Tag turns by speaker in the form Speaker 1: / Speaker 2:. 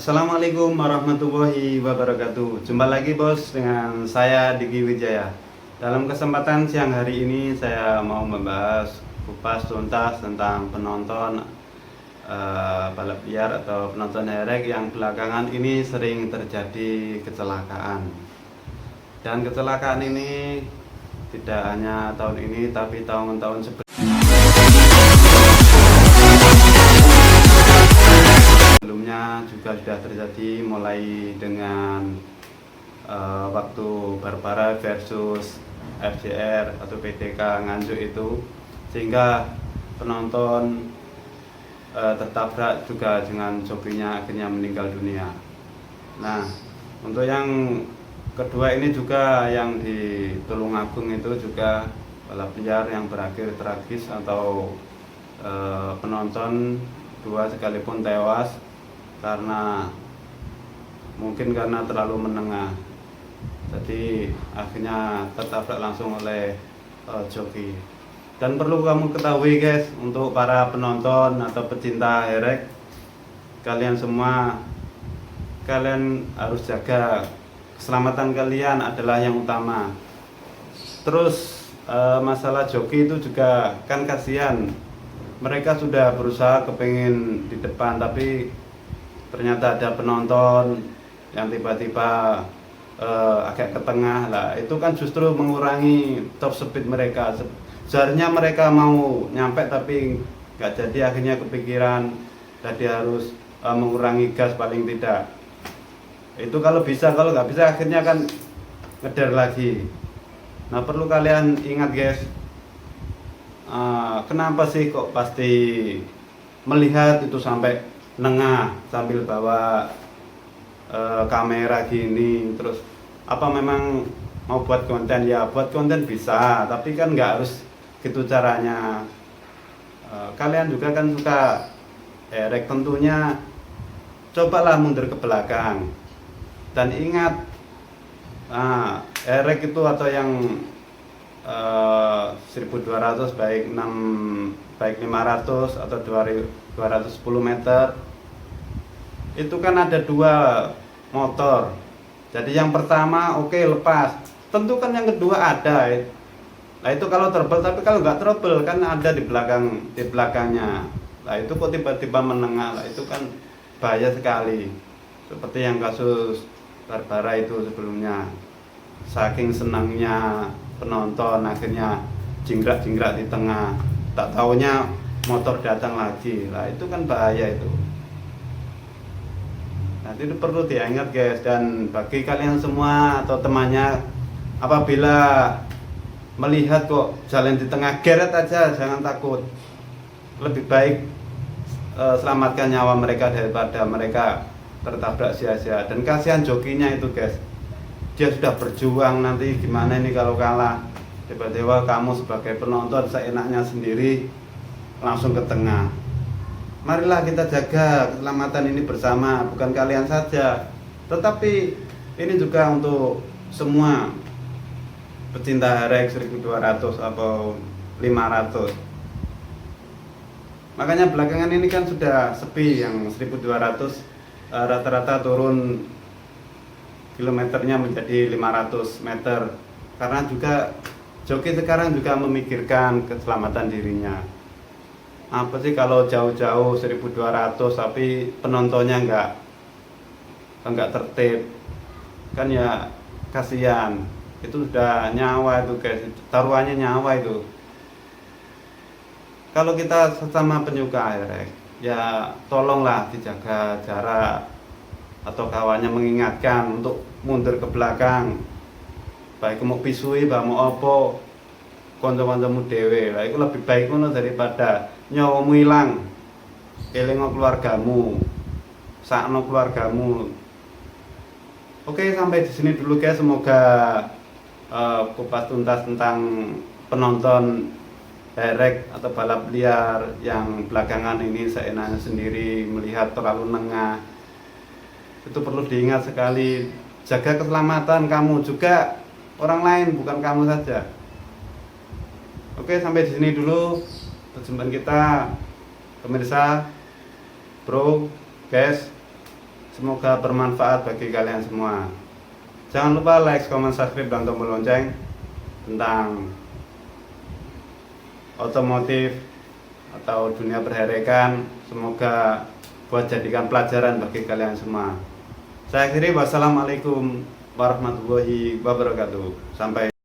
Speaker 1: Assalamualaikum warahmatullahi wabarakatuh. Jumpa lagi bos dengan saya Diki Wijaya. Dalam kesempatan siang hari ini saya mau membahas kupas tuntas tentang penonton balap liar atau penonton herek yang belakangan ini sering terjadi kecelakaan. Dan kecelakaan ini tidak hanya tahun ini tapi tahun-tahun sebelumnya juga sudah terjadi, mulai dengan waktu Barbara versus FJR atau PDK Nganjuk itu, sehingga penonton tertabrak juga dengan jokinya, akhirnya meninggal dunia. Nah, untuk yang kedua ini juga yang di Tulungagung itu juga balap liar yang berakhir tragis atau penonton dua sekalipun tewas mungkin karena terlalu menengah, jadi akhirnya tertabrak langsung oleh joki. Dan perlu kamu ketahui guys, untuk para penonton atau pecinta herek, kalian semua, kalian harus jaga keselamatan kalian adalah yang utama. Terus masalah joki itu juga kan kasihan, mereka sudah berusaha kepingin di depan tapi ternyata ada penonton yang tiba-tiba agak ke tengah lah, itu kan justru mengurangi top speed mereka. Seharusnya mereka mau nyampe tapi nggak jadi, akhirnya kepikiran tadi harus mengurangi gas paling tidak. Itu kalau bisa, kalau nggak bisa akhirnya kan ngeder lagi. Nah, perlu kalian ingat guys, kenapa sih kok pasti melihat itu sampai nengah sambil bawa kamera gini? Terus apa memang mau buat konten? Ya buat konten bisa, tapi kan nggak harus gitu caranya. Kalian juga kan suka herek, tentunya cobalah mundur ke belakang dan ingat, herek itu atau yang 1200 baik 500 atau 210 meter itu kan ada dua motor. Jadi yang pertama oke, lepas, tentu kan yang kedua ada. Nah itu kalau trouble, tapi kalau nggak trouble kan ada di belakangnya. Nah itu kok tiba-tiba menengah, lah itu kan bahaya sekali. Seperti yang kasus Barbara itu sebelumnya, saking senangnya penonton akhirnya jingkrak-jingkrak di tengah, tak taunya motor datang lagi. Lah itu kan bahaya itu. Nanti itu perlu diingat guys. Dan bagi kalian semua atau temannya, apabila melihat kok jalan di tengah, geret aja, jangan takut. Lebih baik selamatkan nyawa mereka daripada mereka tertabrak sia-sia. Dan kasihan jokinya itu guys, dia sudah berjuang, nanti gimana ini kalau kalah? Tiba-tiba kamu sebagai penonton seenaknya sendiri langsung ke tengah. Marilah kita jaga keselamatan ini bersama, bukan kalian saja, tetapi ini juga untuk semua pecinta herek 1200 atau 500. Makanya belakangan ini kan sudah sepi, yang 1200 rata-rata turun kilometernya menjadi 500 meter, karena juga joki sekarang juga memikirkan keselamatan dirinya. Apa sih kalau jauh-jauh 1200 tapi penontonnya enggak tertib, kan ya kasihan. Itu sudah nyawa itu guys, taruhannya nyawa itu. Kalau kita sesama penyuka herek, ya tolonglah dijaga jarak, atau kawannya mengingatkan untuk mundur ke belakang. Baik mau pisui, baik mau opo, kanca-kancamu dhewe. Lah iku lebih baik ngono daripada nyawamu ilang. Elingo keluargamu, sakno keluargamu. Oke, sampai di sini dulu guys. Semoga kupas tuntas tentang penonton herek atau balap liar yang belakangan ini seenaknya sendiri melihat terlalu nengah. Itu perlu diingat sekali. Jaga keselamatan kamu juga, orang lain, bukan kamu saja. Oke, sampai di sini dulu perjumpaan kita, pemirsa, bro, guys. Semoga bermanfaat bagi kalian semua. Jangan lupa like, comment, subscribe, dan tombol lonceng tentang otomotif atau dunia perherikan. Semoga buat jadikan pelajaran bagi kalian semua. Saya akhiri, wassalamualaikum warahmatullahi wabarakatuh. Sampai